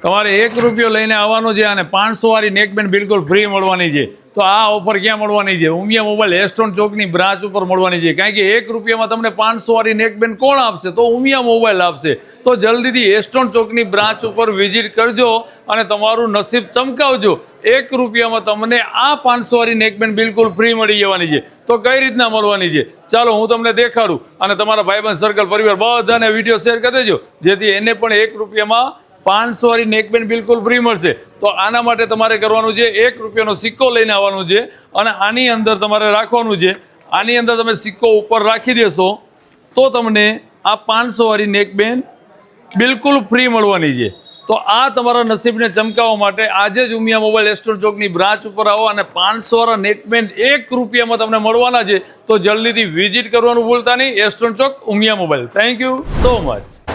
તમારે 1 રૂપિયો લઈને આવવાનો છે અને 500 વાળી નેકબેન્ડ બિલકુલ ફ્રી મળવાની છે. તો આ ઓફર ક્યાં મળવાની છે? ઉમિયા મોબાઈલ એસ્ટોન ચોકની બ્રાન્ચ ઉપર મળવાની છે. કારણ કે 1 રૂપિયામાં તમને 500 વાળી નેકબેન્ડ કોણ આપશે? તો ઉમિયા મોબાઈલ આપશે. તો જલ્દીથી એસ્ટોન ચોકની બ્રાન્ચ ઉપર વિઝિટ કરજો અને તમારું નસીબ ચમકાવજો. 1 રૂપિયામાં તમને આ 500 વાળી નેકબેન્ડ બિલકુલ ફ્રી મળી જવાની છે. તો કઈ રીતના મળવાની છે ચાલો હું તમને દેખાડું અને તમારા ભાઈબંધ સર્કલ પરિવાર બધાને વિડીયો શેર કરી દેજો, જેથી એને પણ 1 રૂપિયામાં 500 વાળી નેકબેન્ડ બિલકુલ ફ્રી મળશે. તો આના માટે તમારે કરવાનું છે 1 રૂપિયાનો સિક્કો લઈને આવવાનું છે અને આની અંદર તમારે રાખવાનું છે. આની અંદર તમે સિક્કો ઉપર રાખી દેશો તો તમને આ 500 વાળી નેકબેન્ડ બિલકુલ ફ્રી મળવાની છે. તો આ તમારા નસીબને ચમકાવવા માટે આજે જ ઉમિયા મોબાઈલ એસ્ટોન ચોકની બ્રાન્ચ ઉપર આવો અને 500 વાળા નેકબેન્ડ 1 રૂપિયામાં તમને મળવાના છે. તો જલ્દીથી વિઝિટ કરવાનું ભૂલતા નહીં. એસ્ટોન ચોક Umiya mobile. Thank you so much.